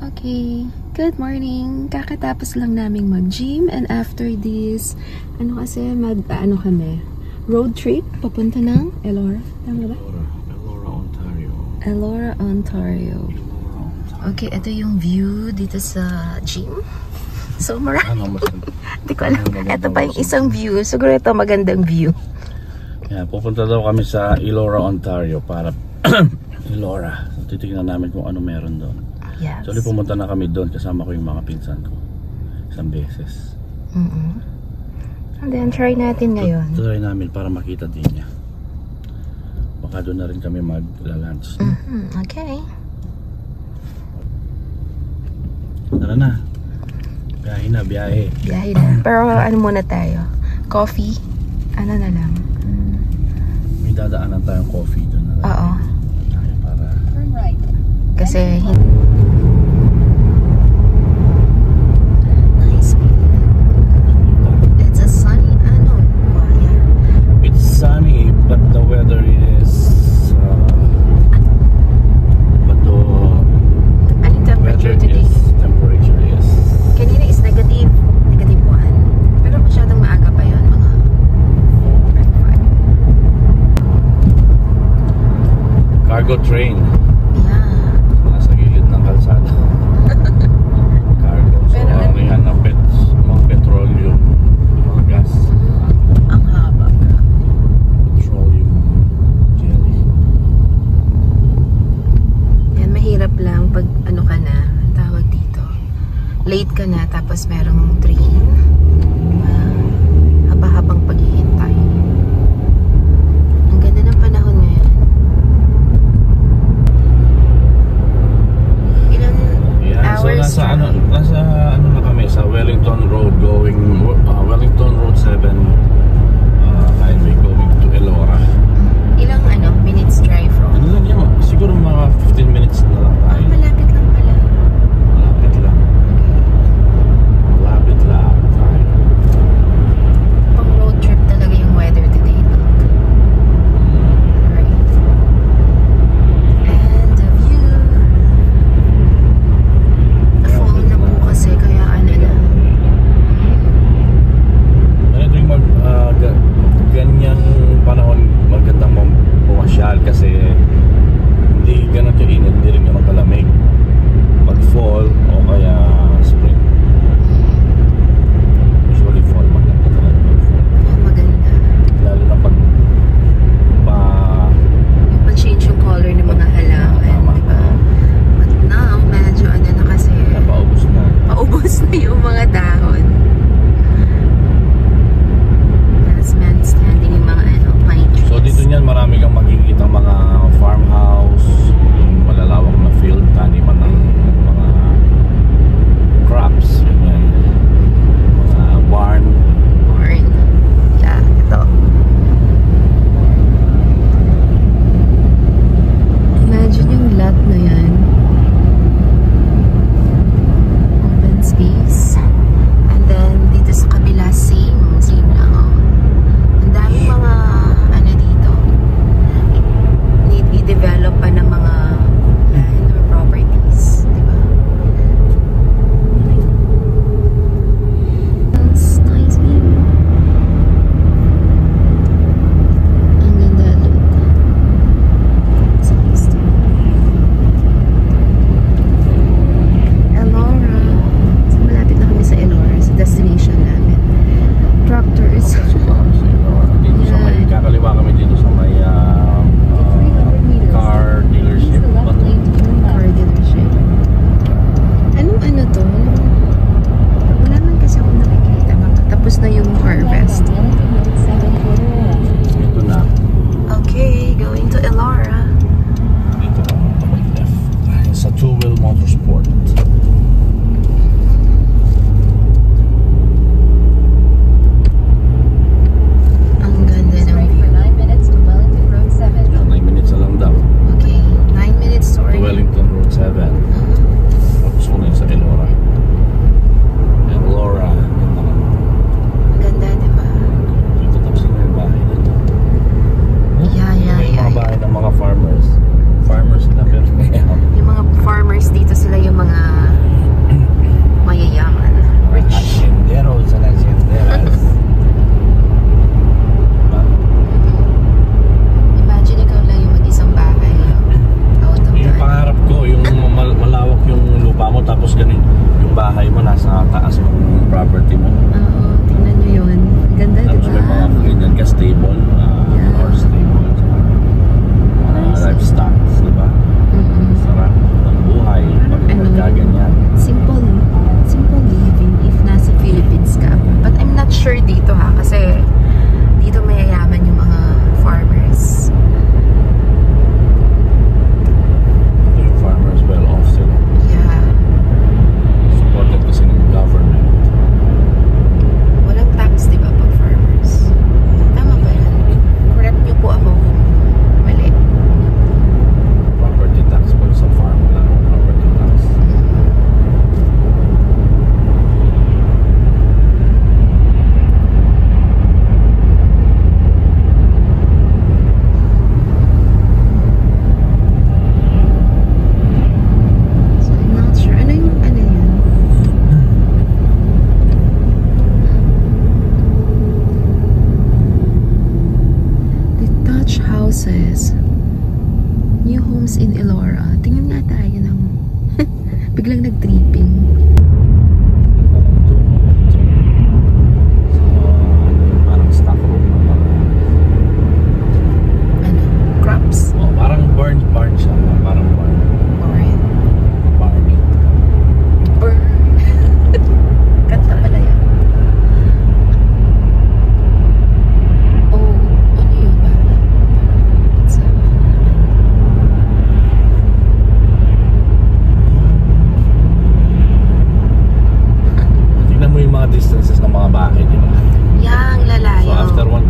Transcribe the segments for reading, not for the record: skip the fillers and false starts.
Okay, good morning. Kakatapos lang naming mag-gym and after this, ano kami? Road trip papunta ng Elora. Tama ba? Elora, Ontario. Elora, Ontario. Okay, ito yung view dito sa gym. So, marami. Hindi ko alam. Ito pa yung isang view. Siguro ito magandang view. Yeah, pupunta daw kami sa Elora, Ontario para Elora. So, titignan namin kung ano meron doon. Yes. So, pumunta na kami doon kasama ko yung mga pinsan ko. Isang beses. And then, try natin ngayon. Try namin para makita din niya. Baka doon na rin kami mag-lunch. Okay. Tara na. Biyahe na, biyahe. Biyahe na. Pero ano muna tayo? Coffee? Ano na lang? May dadaanan tayong coffee doon na lang. Oo. Tayo para... Turn right. Kasi it's a sunny, It's sunny, but the weather is... but the anong temperature today? Temperature is... Kanina is negative 1. Pero masyadong maaga pa yun, mga 5. Cargo train. Yeah. Nasa gilid ng kalsada. Cargo. So, Pero ano yan, mga petroleum, mga gas. Ang haba. Petroleum jelly. Yan, mahirap lang pag ano ka na, tawag dito. Late ka na, tapos merong train. Haba-habang paghihintay. Ang ganda ng panahon ngayon. Ilan hours? So nasa ano na kami sa Wellington Road going Wellington Road 7 highway going to Elora. Ilang minutes drive from? Ano lang yun? Siguro mga 15 minutes na lang tayo. Malapit lang pala. Malapit lang. Malapit lang tayo. Pang road trip talaga yung weather today. Look. Right. And the view. Na-fall na po kasi kaya ano na. Ano yung ganyang panahon magandang pumasyal kasi hindi ganun kainit, hindi rin ganun kalamig. Pag fall o kaya spring. Usually fall, maganda talaga pag fall. Maganda. Lalo na pag Yung pag-change yung color ng mga halaman. Tama. Diba? But now, medyo ano na kasi. napaubos na. Paubos na yung mga dahon. Last man standing yung mga pine trees. So dito niyan marami kang makikita mga farmhouse, yung malalawak na field, taniman ng mga crops, yan. Mga barn. Corn. Yeah, ito. Imagine yung lot na yan. Open space. And then, dito sa kabila, same lang. Ang daming mga, dito. Need i-develop pa ng mga land or properties. Diba? That's nice view. Ang ganda, look. So nice too. Elora. So, malapit na kami sa Elora, sa destination namin. Tractors. Dito sa may, kakaliwa kami dito sa may car dealership. Car dealership. Anong to? Wala man kasi akong nakikita. Tapos na yung harvest. Ito na. Okay, going to Elora. Dito na left. Sa Two-Wheel Motorsport. Ang ganda ng view. 9 minutes to Wellington Road 7. 9 minutes na lang daw. Okay, 9 minutes to To Wellington Road 7. Tapos ko na yun sa Elora. Elora. Ang ganda, diba? Dito tapos na yung bahay dito. Yeah. Mga bahay ng mga farmers. Farmers na pero Yung mga farmers dito, sila yung mga biglang nag-tripping. Parang stock room ng mga Ano? Crops? parang barn siya. Parang barn. Alright. Barney. Burn. Kanta pala yan. Oh, ano yun ba? It's a... Tingnan mo yung mga distances ng mga bahay, di ba? Yang lalayo. So after one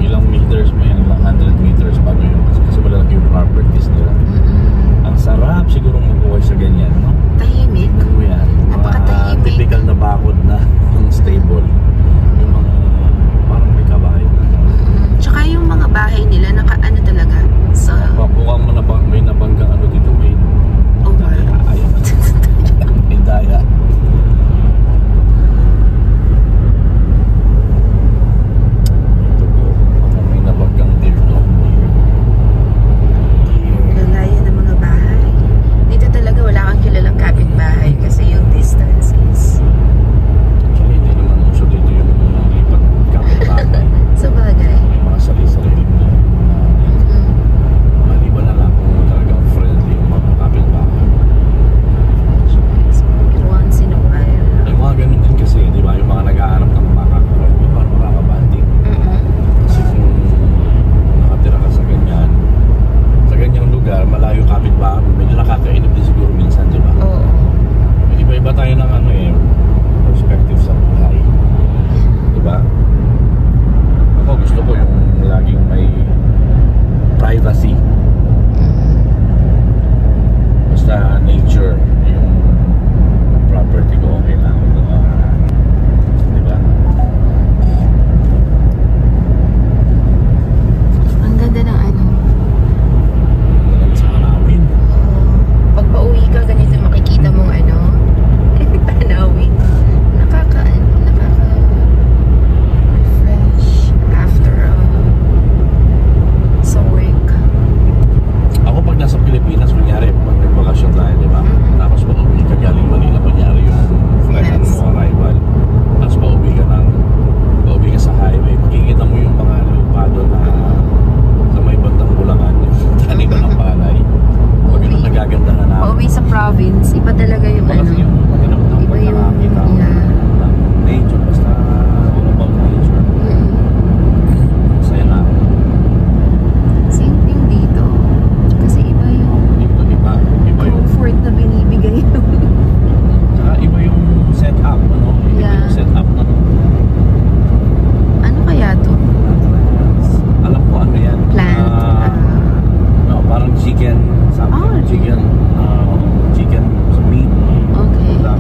ilang meters mo yan, ilang 100 meters bago yun. Kasi malalaki yung properties nila. Ang sarap siguro mabuhay sa ganyan, no? Tahimik. Ano yan? Mga Napakatahimik. typical na bakod na stable. Yung mga parang may kabahay na. Tsaka yung mga bahay nila, ano talaga? So, Mukhang may nabanggang ano dito, may oh, daya. Ayaw. May daya. Ito po, mukhang may nabanggang deer doon. lalayo ng mga bahay. Dito talaga wala kang kilalang kapitbahay kasi yung distance is Actually, hindi naman uso dito yung lipat kapit-bahay. sa bagay. May mga sarili-sarili na maliban na lang kung talagang friendly yung mga kapit-bahay. Once in a while. Yung mga ganun din kasi, di ba? Yung mga nag-aanap ng makaka-friend, yung parang makaka-banding. Kasi kung nakatira ka sa ganyang lugar, malayo kapit-bahay, medyo nakakainip din siguro minsan, di ba? Oo. Iba-iba tayo ng perspective sa buhay. Di ba? Ako gusto ko yung laging may privacy. Basta nature yung property ko, okay lang. Di ba? Ang ganda ng ano. Walang sa amin. Pag pauwi ka, ganito makikita mong ano, tanawin. Nakaka-refresh after sa work. Ako pag nasa Pilipinas, kunyari, pag nagbakasyon tayo, di ba? Tapos pauwi ka galing Manila, kunyari yung flight Yes. mo, arrival. Tapos pauwi ka sa highway, makikita mo yung mga lupa doon na sa may bandang Bulacan, yung taniman ng palay. Pag yun ang nagaganda na namin. Pauwi sa province, iba talaga yung Iba ano. kasi yung pakinamdam Iba pag yung, nakakita ko yeah. ng nature, basta all about nature. Masaya na ako. Same thing dito. Kasi iba yung Dito, iba yung comfort na binibigay yung Saka iba yung setup, ano? Iba Yeah. yung setup ng ano kaya to? alam ko ano yan. Plant. No, parang chicken, something. Oh, Chicken sa meat. Okay. The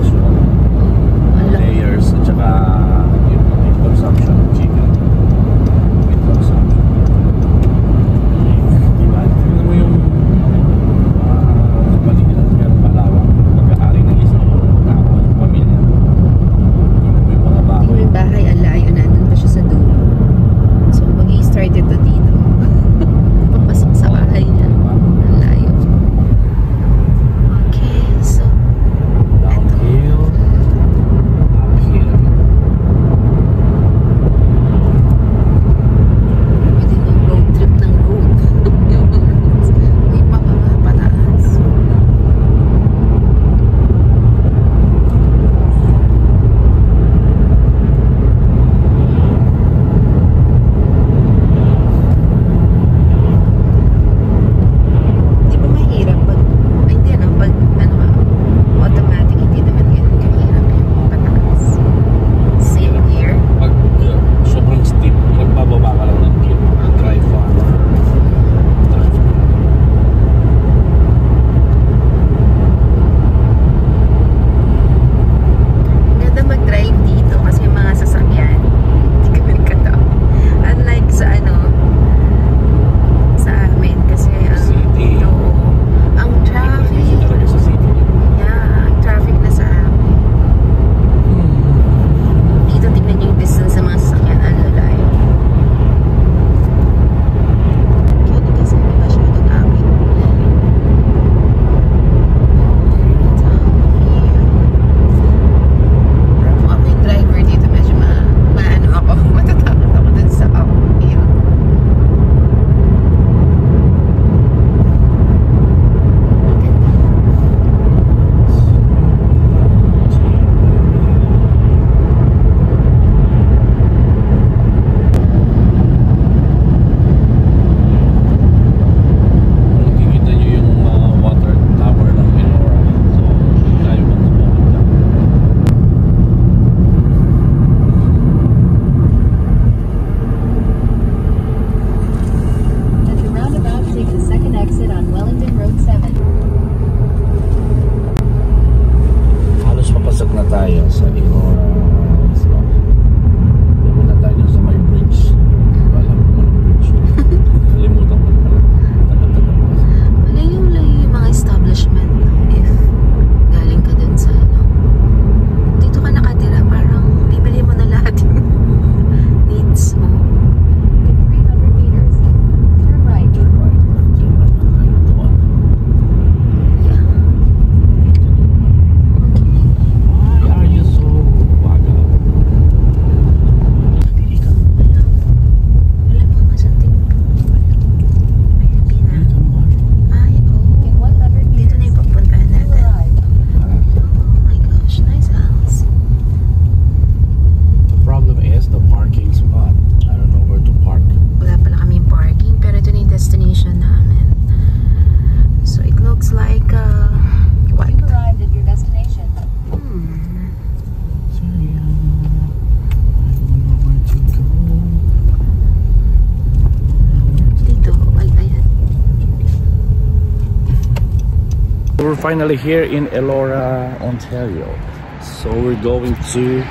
we're finally here in Elora, Ontario. So we're going to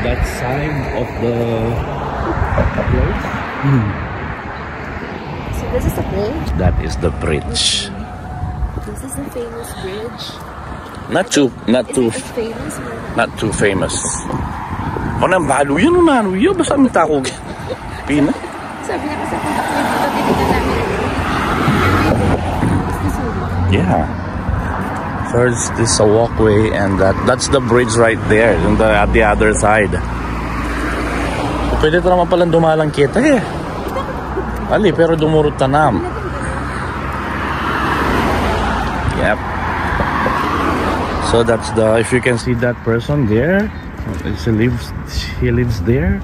that side of the place. So this is the bridge? That is the bridge. This is the famous bridge. Not too Famous? not too famous. Ano balo yun naman? Uyo basta ang takog. Pina. Sabi niya kasi kung dito tinitingnan namin. Yeah. First, this is a walkway, and that's the bridge right there, at the other side. Pwede ito naman palang dumalang kita eh. Ali, pero dumurot tanam. Yep. So that's if you can see that person there, he lives there,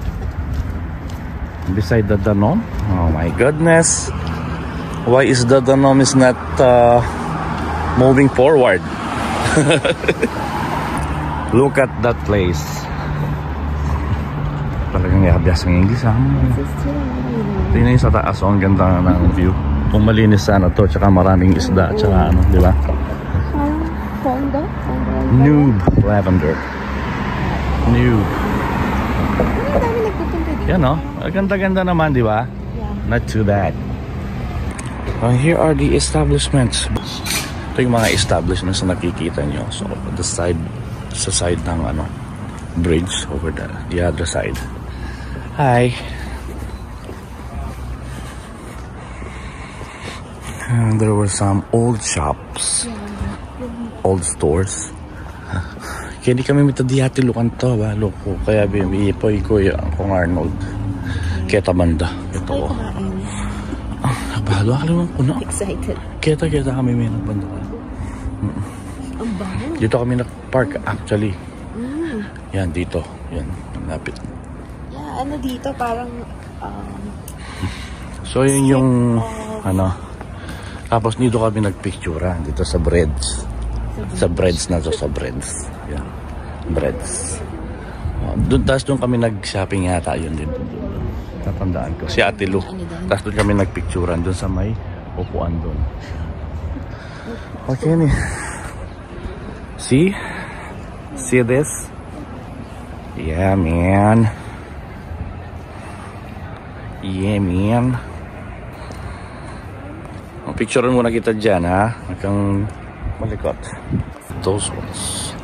beside the Danone. Oh my goodness. Why is the Danone is not moving forward? Look at that place. Talagang iabiyas ng English ha. Tingnan yung sa taas, ang ganda ng view. Kung malinis sana to, tsaka maraming isda, tsaka ano, di ba? Pondo? Noob lavender. Noob. Ang dami nagpupunta dito. Yan o, ganda-ganda naman, di ba? Yeah. Not too bad. Here are the establishments. Ito yung mga establishments na nakikita nyo. So, sa side ng bridge over the other side. Hi. And there were some old shops. Old stores. Kaya di kami mitadiyati lukan to ba? Loko. Kaya bimiipoy ko kung Arnold. Kaya tabanda. Ito. Bahalo ka naman ko na. Excited. Kita kami may nagbanda. Ang baho. Dito kami nag-park actually. Yan, dito. Yan, lapit. Yeah, ano dito parang... So yun yung tapos dito kami nagpictura dito sa breads. Sa breads na to, sa breads. Yan. Breads. Doon kami nag-shopping yata yun din. Tatandaan ko. Si Ate Lu. Tapos doon kami nagpicturan doon sa may upuan doon. Okay ni. See? See this? Yeah, man. Yeah, man. Picturean muna kita dyan, ha? Hanggang malikot. Those ones.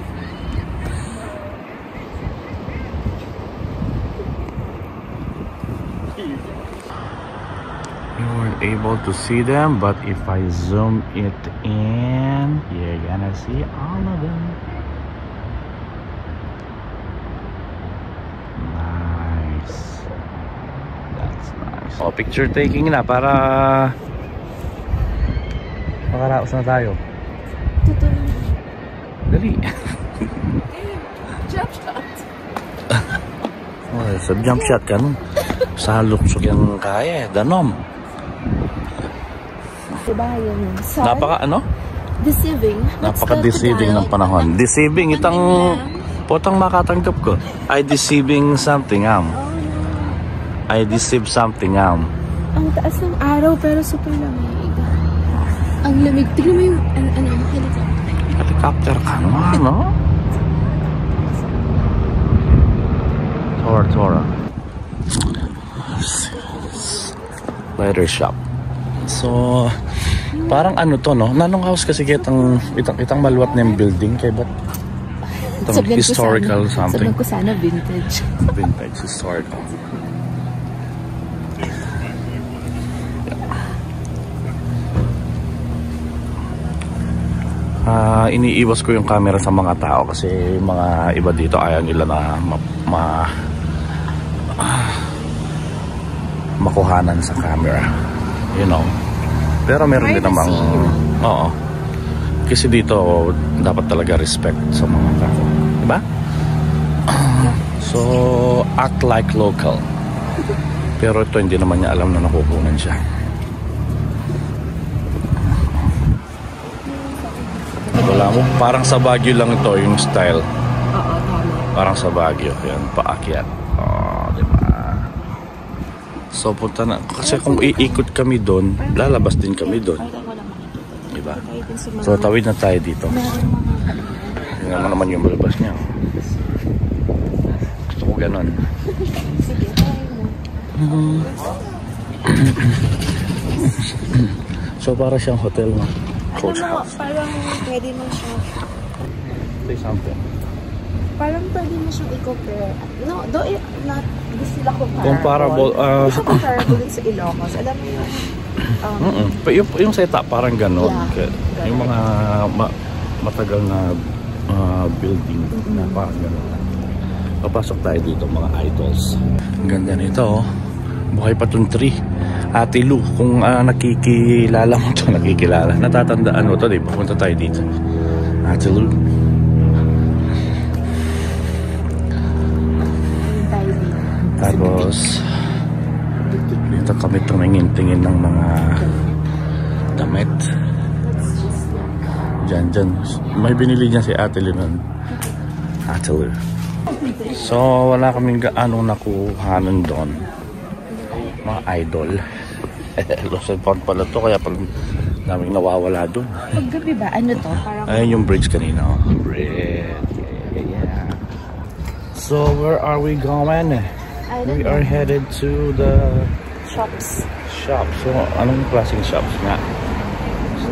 You weren't able to see them, but if I zoom it in, you're gonna see all of them. Nice. That's nice. Oh, picture taking na para makaraos na tayo. Dali. Jump shot. Oh, sa jump shot ka nun. Sa luksok yung kaya eh. Danom. Diba yung sun? Napaka Deceiving. Napaka-deceiving ng panahon. Deceiving itang potang makatanggap ko. I deceiving something I deceive something Ang taas ng araw pero super lamig. Ang lamig. Tignan mo yung helicopter ka naman, no? Tora. Leather shop. So, parang to, no? Nanong house kasi kitang maluwat na yung building. Kaya ba't historical something? Sabihin ko sana vintage. Vintage, historical. Iniiwas ko yung camera sa mga tao kasi mga iba dito ayaw nila na makuhanan sa camera, you know. Pero meron din namang kasi dito dapat talaga respect sa mga tao, diba? So act like local, pero ito hindi naman niya alam na nakukunan siya. Wala mo, parang sa Baguio lang ito yung style. Oo, tama. Parang sa Baguio, yan, paakyat. Diba? So punta na, kasi kung iikot kami doon, lalabas din kami doon. Diba? ba? Tayo din sa mga... So, tawid na tayo dito. Meron mga... Tingnan mo naman yung malabas niya. Gusto ko ganun. Sige, tayo mo. So, para siyang hotel, no? Coach Alam mo, house. parang pwede mo siya... Say something. Parang pwede mo siyang i-compare. No, though not, hindi sila Comparable, Hindi siya comparable din sa Ilocos. Alam mo yung... Yung setup, parang ganun. Yeah, Yung mga matagal na building na parang ganun. Papasok tayo dito, mga idols. Ang ganda nito, oh. Buhay pa itong tree. Ate Lu, kung nakikilala mo ito, nakikilala. Natatandaan mo ito, di ba? Punta tayo dito. Ate Lu. Tapos, dito kami tumingin-tingin ng mga damit. Diyan. May binili niya si Ate Lu nun. Ate Lu. So, wala kaming gaano nakuhanan doon. Mga idol. Lost and found pala to, kaya pala daming nawawala doon. Paggabi ba? Ano to? Parang... Ayun yung bridge kanina. Oh. Bridge. Yeah. So, where are we going? We are headed to the shops. Shop. So, anong klaseng shops nga?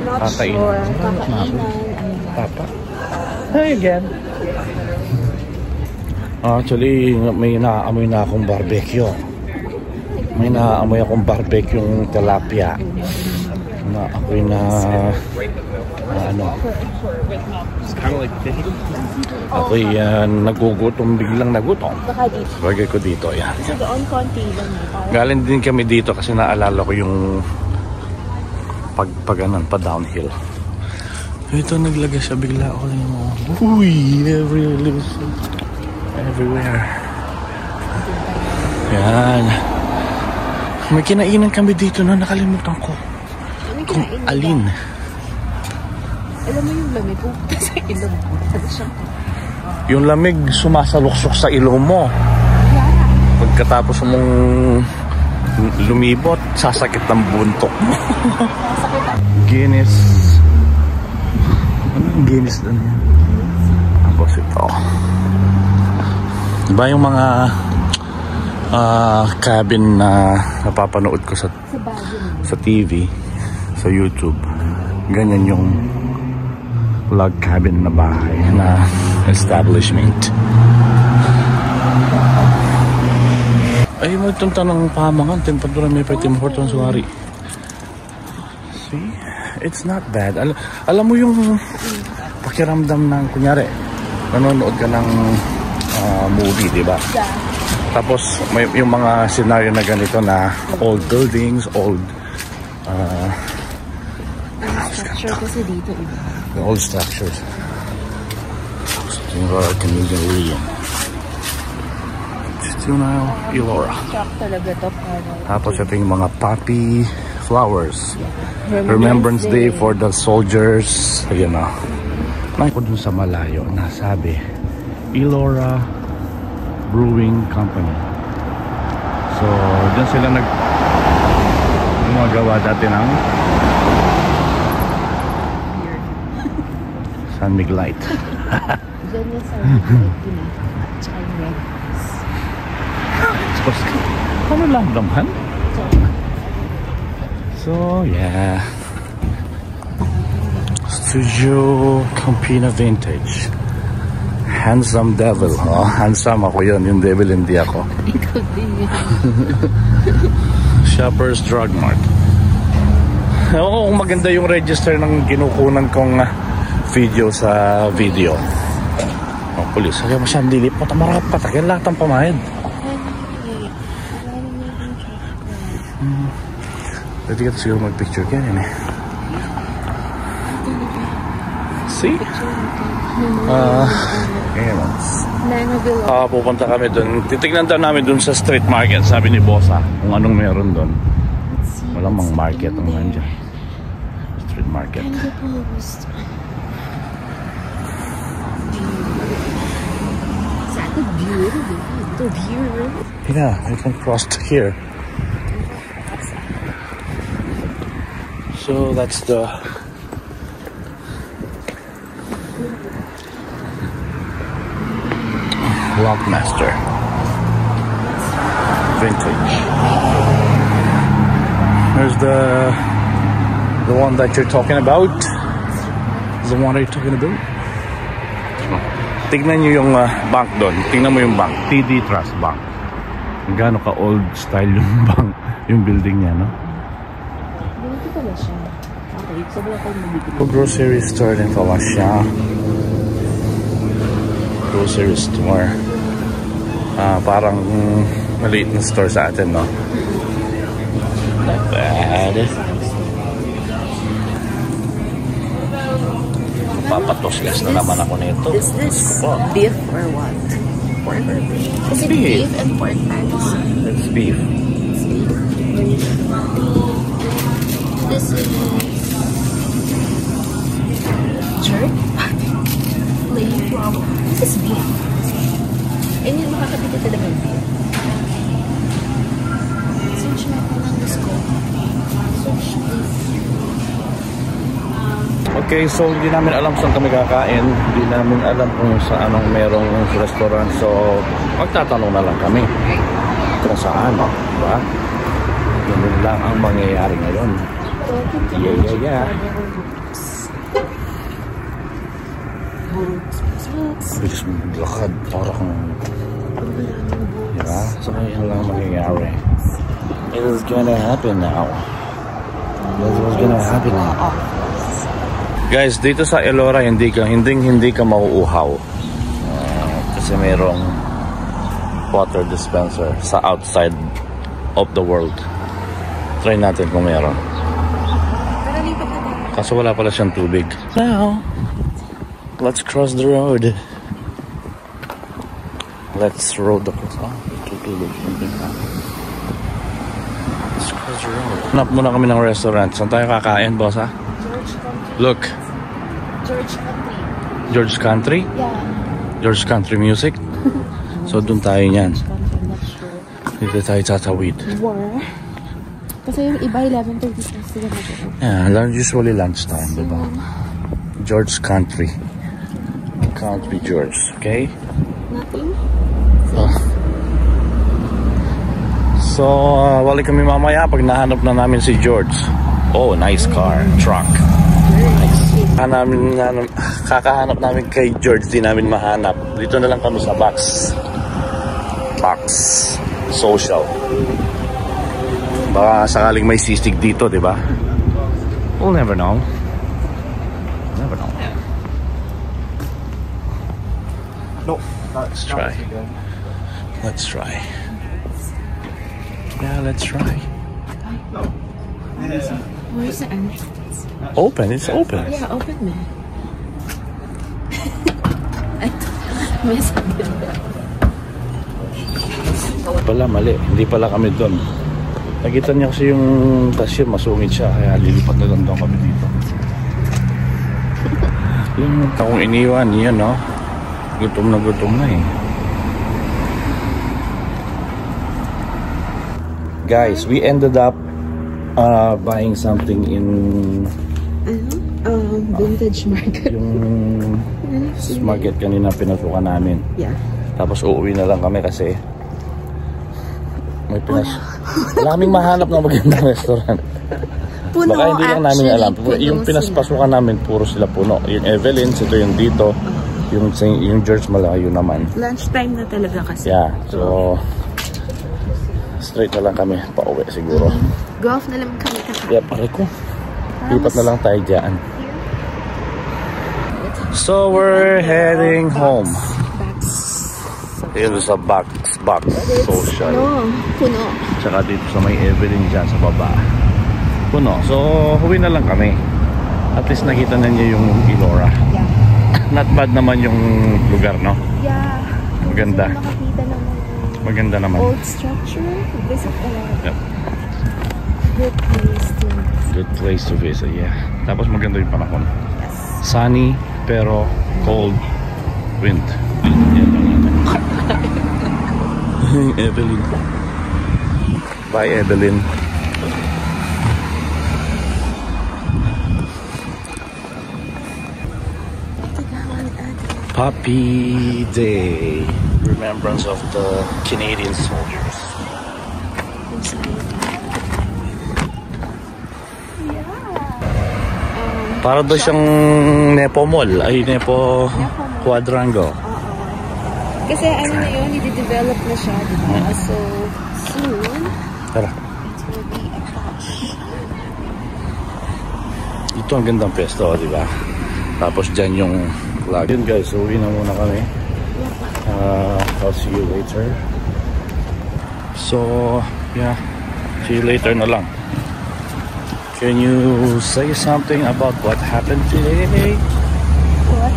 Not sure. Kakainan. Papa? Hi again. Actually, may naaamoy na akong barbecue. May naaamoy akong barbecue yung tilapia. Naamoy na ano. Ako'y nagugutom, biglang nagutom. Baka dito. Bagay ko dito, yan. So doon konti lang. Galing din kami dito kasi naalala ko yung pag-anan pa downhill. Ito naglagay siya bigla ako yung uy, everywhere. Yan. May kinainan kami dito na nakalimutan ko. Kung alin. Alam mo yung lamig pupunta sa ilong mo. Yung lamig sumasaluksok sa ilong mo. Pagkatapos mong lumibot, sasakit ng buntok mo. Guinness. Ano yung Guinness doon? Tapos ito. Diba yung mga cabin na napapanood ko sa TV, sa YouTube. Ganyan yung log cabin na bahay na establishment. Ay, magtunta ng pamangan. Temperatura may Tim Hortons wari. See? It's not bad. Alam mo yung pakiramdam ng, kunyari, nanonood ka ng movie, di ba? Tapos, may yung mga scenario na ganito na old buildings, old structure kasi dito. The old structures. Yung Canadian Region. Ito na Elora. Shock talaga to. Tapos ito yung mga poppy flowers. Remembrance Day for the soldiers. Ayan na. May ko dun sa malayo na sabi Elora Brewing Company. So, dyan sila gumagawa dati ng San Miguelite. Diyan niya sa Miguelite. Tsaka yung red. Ano lang naman? So, yeah. Studio Campina Vintage. Handsome Devil. Oh, handsome ako yun. Yung devil hindi ako. Ikaw din yun. Shoppers Drug Mart. Oo, maganda yung register ng kinukunan kong video sa video. Oh, police. Kaya masyadong dilip mo. Tamarap ka. Takyan lahat ang pamahid. Pwede ka siguro mag-picture ka yan eh. See? Pupunta kami dun. Titignan daw namin dun sa street market. Sabi ni Bossa kung anong meron dun. Walang mang market ang nandyan. Street market. Yeah, I can cross to here. So that's the Lockmaster. Vintage. There's the one that you're talking about. The one that you're talking about. Tignan nyo yung bank doon. Tignan mo yung bank. TD Trust Bank. Gaano ka old style yung bank, yung building niya, no? Dito pala siya. Okay, so wala tayong mabibili. Grocery store din pala siya. Grocery store. Parang maliit na store sa atin, no? Not bad. Papatosgas na naman ako nito. Is this beef or what? Pork or beef? Is it beef and pork patties? It's beef. This is jerk patty. Flavor. This is beef. And yun makakabili talaga yung beef. Search na ako ng gusto. Search beef. Okay, so hindi namin alam saan kami kakain. Hindi namin alam kung saan anong merong restaurant. So, magtatanong na lang kami kung saan, diba? Ganun lang ang mangyayari ngayon. Yeah. Bilis mo maglakad. Parang, diba? So, yun lang ang mangyayari. It is gonna happen now. It is gonna happen now. Guys, dito sa Elora hindi ka mauuhaw. Kasi mayroong water dispenser sa outside of the world. Try natin kung meron. Kaso wala pala siyang tubig. Now, let's cross the road. Let's road across. Let's cross the road. Hanap muna kami ng restaurant. Saan tayo kakain, boss, ha? Look. George Country? Yeah. George Country music? So, dun tayo niyan. Dito tayo tatawid. Kasi yung iba 11:30 sila mag-o. Yeah, usually lunchtime, diba? George Country. Country George, okay? Nothing? So, balik kami mamaya pag nahanap na namin si George. Oh, nice car. Truck. Kakahanap namin kay George, di namin mahanap. Dito na lang kami sa box social. Baka sakaling may sisig dito, di ba? We'll never know. No. Let's try. Yeah, let's try. Where's the entrance? Open, it's open. Yeah, open me. May sabi ba? Pala, mali. Hindi pala kami doon. Nakita niya kasi yung cashier, masungit siya. Kaya lilipat na lang doon kami dito. Yung akong iniwan, yan, no? Gutom na eh. Guys, we ended up buying something in Vintage market. yung market kanina pinasukan namin. Yeah. Tapos uuwi na lang kami kasi may wala kaming mahanap na magandang restaurant. Puno, baka hindi lang namin alam. Yung pinaspasukan namin puro sila puno. Yung Evelyn's, ito yung dito. Yung George malayo naman. Lunchtime na talaga kasi. Yeah, so straight na lang kami pauwi siguro. Golf na lang kami kakain. Yeah, pare ko. Lipat na lang tayo dyan. So we're heading home. Yun sa box social. Puno. Tsaka dito sa may Evelyn dyan sa baba. Puno. So huwi na lang kami. At least nakita na niya yung Elora. Yeah. Not bad naman yung lugar, no? Yeah. Maganda. Makakita naman. Maganda naman. Old structure. Visit a lot. Yep. Good place to visit. Yeah. Tapos maganda yung panahon. Yes. Sunny pero cold wind. Evelyn. Bye, Evelyn. Puppy Day. Remembrance of the Canadian soldiers. Para daw siyang Nepo Mall. Ay, Nepo Quadrangle. Kasi ano na yun, i-develop na siya, diba? So, soon, Tara. it will be attached. Ito ang gandang pesto, di ba? Tapos dyan yung flag. Yun guys, uwi na muna kami. I'll see you later. So, yeah. See you later na lang. Can you say something about what happened today? What?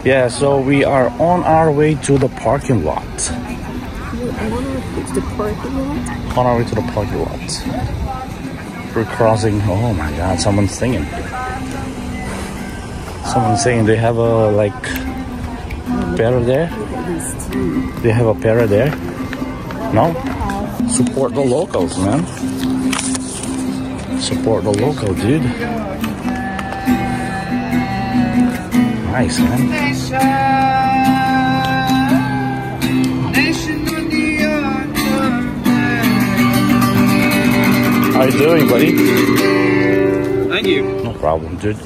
Yeah, so we are on our way to the parking lot. I want to go to the parking lot. On our way to the parking lot. We're crossing. Oh my god, someone's singing. Someone's saying they have a like para there. They have a para there. No? Support the locals, man. Support the local, dude. Nice, man. How you doing, buddy? Thank you. No problem, dude.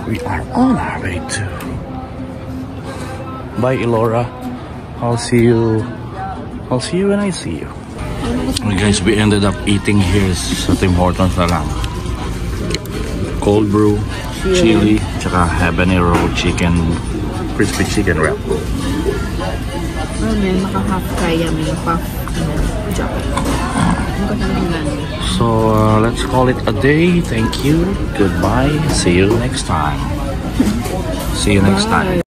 We are on our way to. Bye, Elora. I'll see you when I see you. Okay, guys, we ended up eating here sa Tim Hortons na lang. Cold brew, chili, tsaka habanero chicken, crispy chicken wrap. May maka-half kaya may puff. So let's call it a day. Thank you. Goodbye. See you next time. See you next time.